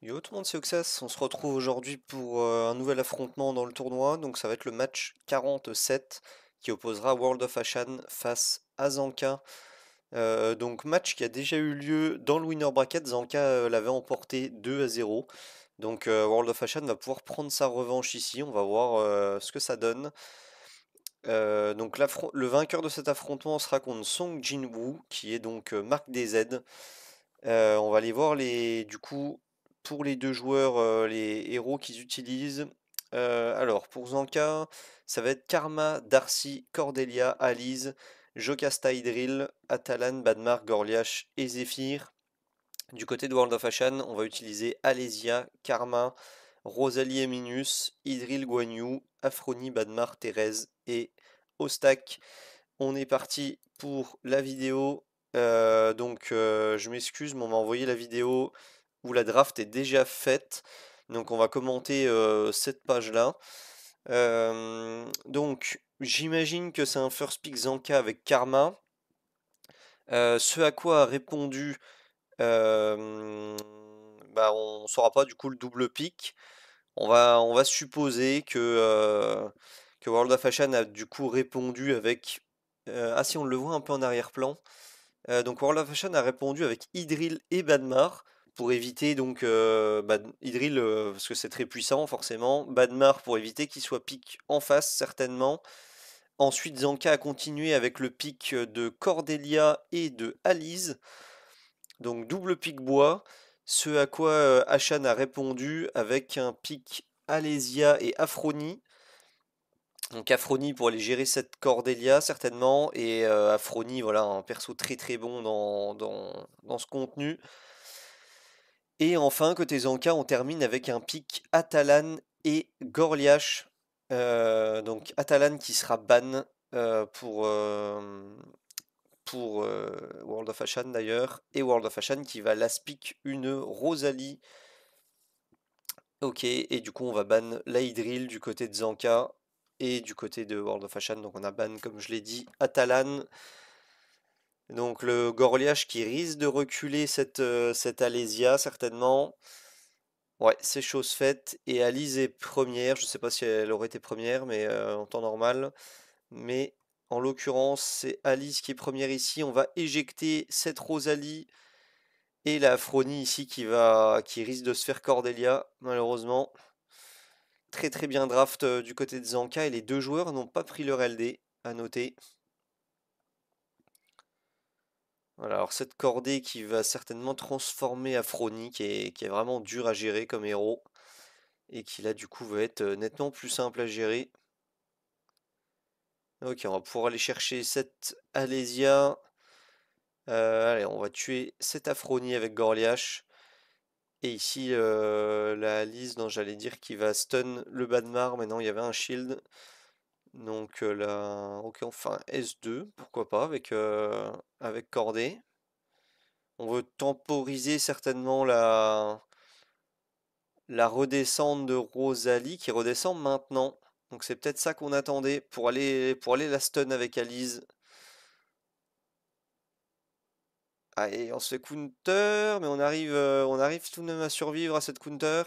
Yo tout le monde, c'est Oxas. On se retrouve aujourd'hui pour un nouvel affrontement dans le tournoi. Donc ça va être le match 47 qui opposera World of Ashan face à Zanka. Donc match qui a déjà eu lieu dans le winner bracket. Zanka l'avait emporté 2-0. Donc World of Ashan va pouvoir prendre sa revanche ici. On va voir ce que ça donne. Donc le vainqueur de cet affrontement sera contre Song Jinwoo, qui est donc Marc DZ. On va aller voir du coup, pour les deux joueurs, les héros qu'ils utilisent. Alors, pour Zanka, ça va être Karma, Darcy, Cordelia, Alice, Jocasta Hydril, Atalan, Badmar, Gorliash et Zephyr. Du côté de World of Ashan, on va utiliser Alésia, Karma, Rosalie Eminus, Hydril Guan Yu, Afroni, Badmar, Thérèse et Ostak. On est parti pour la vidéo. Je m'excuse, mais on m'a envoyé la vidéo où la draft est déjà faite. Donc on va commenter cette page-là. J'imagine que c'est un first pick Zanka avec Karma. Ce à quoi a répondu, on ne saura pas du coup le double pick. On va supposer que World of Ashan a du coup répondu avec... ah si, on le voit un peu en arrière-plan. Donc World of Ashan a répondu avec Hydril et Badmar pour éviter donc Hydril parce que c'est très puissant forcément, Badmar pour éviter qu'il soit pick en face certainement. Ensuite Zanka a continué avec le pick de Cordelia et de Alice, donc double pick bois, ce à quoi Ashan a répondu avec un pick Alésia et Afroni. Donc Afroni pour aller gérer cette Cordelia certainement, et Afroni, voilà, un perso très très bon dans ce contenu. Et enfin, côté Zanka, on termine avec un pick Atalan et Gorliash. Donc Atalan qui sera ban pour World of Ashan d'ailleurs, et World of Ashan qui va last pick une Rosalie. Ok, et du coup on va ban Laidril du côté de Zanka et du côté de World of Ashan, donc on a ban, comme je l'ai dit, Atalan. Donc le Gorliash qui risque de reculer cette Alésia certainement. Ouais, c'est chose faite. Et Alice est première, je sais pas si elle aurait été première, mais en temps normal. Mais en l'occurrence, c'est Alice qui est première ici. On va éjecter cette Rosalie et la Afroni ici qui risque de se faire Cordelia, malheureusement. Très très bien draft du côté de Zanka, et les deux joueurs n'ont pas pris leur LD, à noter. Voilà, alors cette cordée qui va certainement transformer Afroni, qui est vraiment dur à gérer comme héros, et qui là du coup va être nettement plus simple à gérer. Ok, on va pouvoir aller chercher cette Alésia. Allez, on va tuer cette Afroni avec Gorliash. Et ici, la Alice, dont j'allais dire, qui va stun le Badmar. Maintenant, il y avait un shield. Donc là, ok, enfin S2, pourquoi pas, avec Cordée. On veut temporiser certainement la redescente de Rosalie qui redescend maintenant. Donc c'est peut-être ça qu'on attendait pour aller la stun avec Alice. Allez, on se fait counter, mais on arrive tout de même à survivre à cette counter.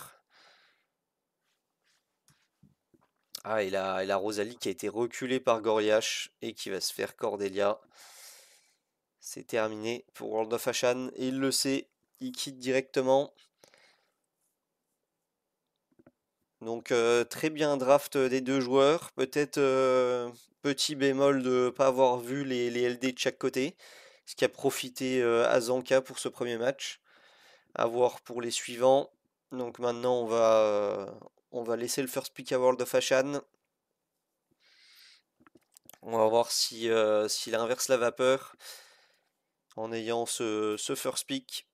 Ah, et la Rosalie qui a été reculée par Goriash et qui va se faire Cordelia. C'est terminé pour World of Ashan, et il le sait, il quitte directement. Donc très bien draft des deux joueurs. Peut-être petit bémol de ne pas avoir vu les LD de chaque côté, ce qui a profité à Zanka pour ce premier match. À voir pour les suivants. Donc maintenant on va laisser le first pick à World of Ashan. On va voir s'il inverse la vapeur en ayant ce first pick.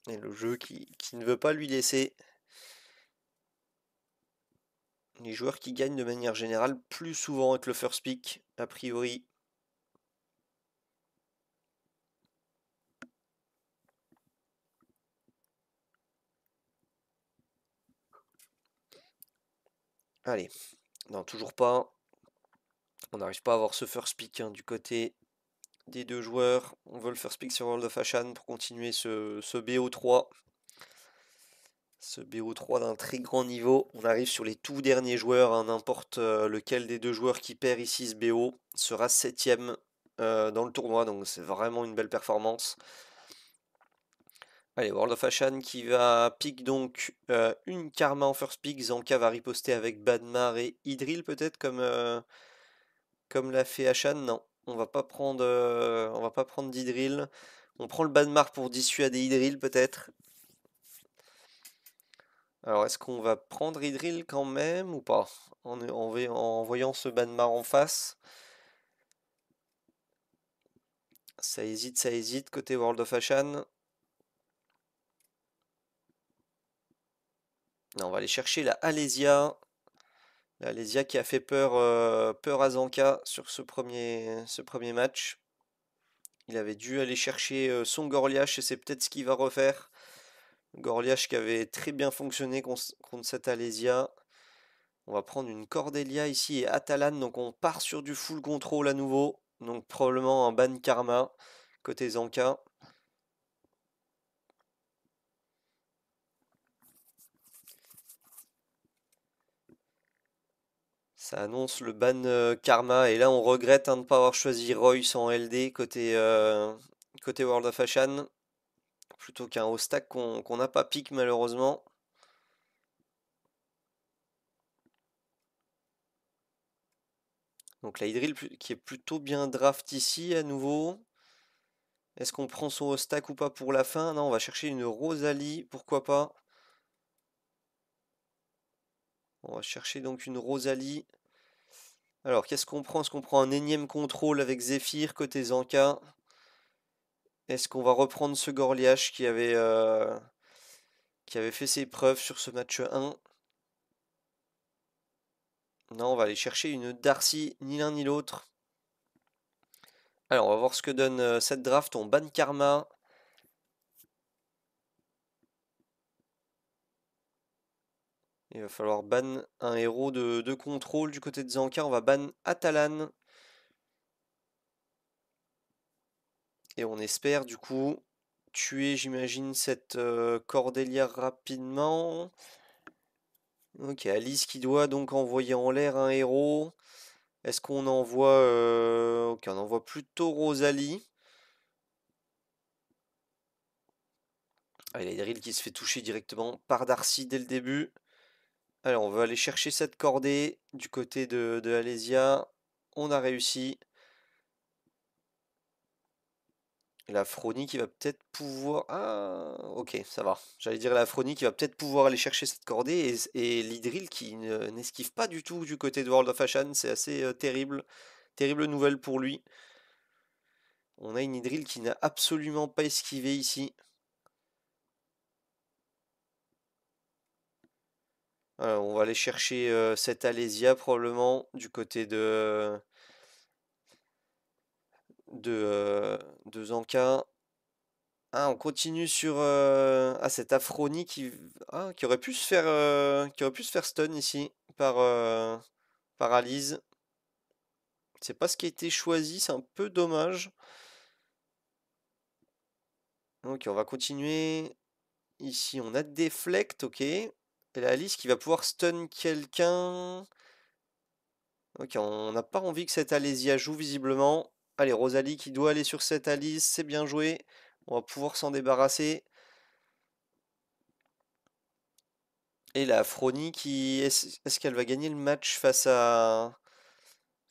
Et le jeu qui ne veut pas lui laisser. Les joueurs qui gagnent de manière générale plus souvent avec le first pick, a priori. Allez, non, toujours pas. On n'arrive pas à avoir ce first pick du côté des deux joueurs. On veut le first pick sur World of Ashan pour continuer ce BO3. Ce BO3 d'un très grand niveau. On arrive sur les tout derniers joueurs, hein, n'importe lequel des deux joueurs qui perd ici ce BO sera 7ème dans le tournoi, donc c'est vraiment une belle performance. Allez, World of Ashan qui va pick donc une Karma en first pick. Zanka va riposter avec Badmar et Idril peut-être comme l'a fait Ashan. Non, on va pas prendre d'Idril. On prend le Badmar pour dissuader Idril peut-être. Alors est-ce qu'on va prendre Idril quand même ou pas en voyant ce Badmar en face? Ça hésite côté World of Ashan. Non, on va aller chercher la Alésia. La Alésia qui a fait peur à Zanka sur ce premier match. Il avait dû aller chercher son Gorliash et c'est peut-être ce qu'il va refaire. Gorliash qui avait très bien fonctionné contre cette Alésia. On va prendre une Cordelia ici et Atalan, donc on part sur du full control à nouveau. Donc probablement un ban Karma côté Zanka. Ça annonce le ban Karma et là on regrette de ne pas avoir choisi Royce en LD côté World of Ashan plutôt qu'un Ostak qu'on n'a pas pick malheureusement. Donc la Hydril qui est plutôt bien draft ici à nouveau. Est-ce qu'on prend son Ostak ou pas pour la fin? Non, on va chercher une Rosalie, pourquoi pas. On va chercher donc une Rosalie. Alors, qu'est-ce qu'on prend? Est-ce qu'on prend un énième contrôle avec Zephyr côté Zanka? Est-ce qu'on va reprendre ce Gorliash qui avait fait ses preuves sur ce match 1? Non, on va aller chercher une Darcy, ni l'un ni l'autre. Alors, on va voir ce que donne cette draft. On ban Karma. Il va falloir ban un héros de contrôle du côté de Zanka. On va ban Atalan. Et on espère du coup tuer, j'imagine, cette Cordélia rapidement. Ok, Alice qui doit donc envoyer en l'air un héros. Est-ce qu'on envoie... Ok, on envoie plutôt Rosalie. Ah, il y a Daryl qui se fait toucher directement par Darcy dès le début. Alors, on va aller chercher cette cordée du côté de Alésia. On a réussi. La Fronie qui va peut-être pouvoir... Ah, ok, ça va. J'allais dire la Fronie qui va peut-être pouvoir aller chercher cette cordée et l'Hydril qui n'esquive pas du tout du côté de World of Ashan. C'est assez terrible. Terrible nouvelle pour lui. On a une Hydril qui n'a absolument pas esquivé ici. Alors, on va aller chercher cette Alésia probablement du côté de Zanka. Ah, on continue sur cette Aphronie qui aurait pu se faire stun ici par Alice. C'est pas ce qui a été choisi, c'est un peu dommage. Ok, on va continuer. Ici, on a Deflect, ok. Et la Alice qui va pouvoir stun quelqu'un. Ok, on n'a pas envie que cette Alésia joue visiblement. Allez, Rosalie qui doit aller sur cette Alice, c'est bien joué. On va pouvoir s'en débarrasser. Et la Fronie qui... Est-ce qu'elle va gagner le match face à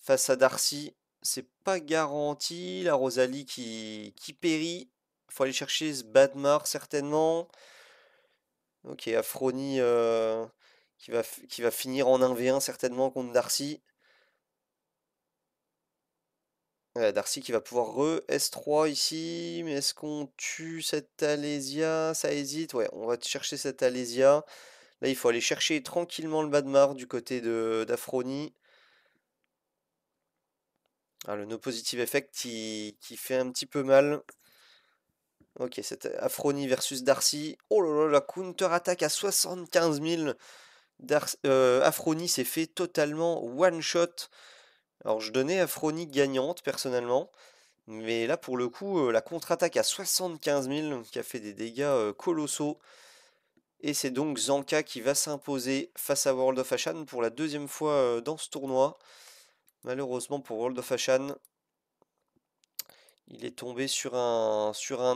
Darcy? C'est pas garanti. La Rosalie qui périt. Faut aller chercher ce Badmar certainement. Ok, Afroni qui va finir en 1v1 certainement contre Darcy. Darcy qui va pouvoir re-S3 ici, mais est-ce qu'on tue cette Alésia? Ça hésite, ouais, on va chercher cette Alésia. Là, il faut aller chercher tranquillement le Badmar du côté d'Afroni. Ah, le no positive effect qui fait un petit peu mal. Ok, cette Afroni versus Darcy. Oh là là, la counter-attaque à 75 000. Afroni s'est fait totalement one-shot. Alors, je donnais Afroni gagnante personnellement. Mais là, pour le coup, la contre-attaque à 75 000 qui a fait des dégâts colossaux. Et c'est donc Zanka qui va s'imposer face à World of Ashan pour la deuxième fois dans ce tournoi. Malheureusement pour World of Ashan, il est tombé sur un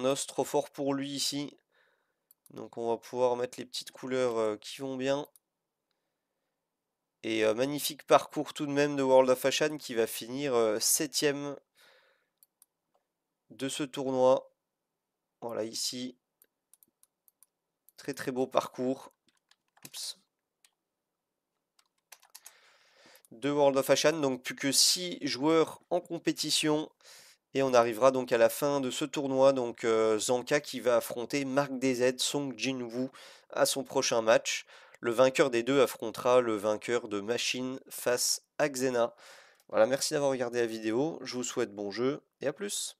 os trop fort pour lui ici. Donc on va pouvoir mettre les petites couleurs qui vont bien. Et magnifique parcours tout de même de World of Ashan qui va finir 7ème de ce tournoi. Voilà ici, très très beau parcours. Oups. De World of Ashan, donc plus que 6 joueurs en compétition. Et on arrivera donc à la fin de ce tournoi. Donc Zanka qui va affronter Mark DZ, Song Jin-woo à son prochain match. Le vainqueur des deux affrontera le vainqueur de Machine face à Xena. Voilà, merci d'avoir regardé la vidéo. Je vous souhaite bon jeu et à plus.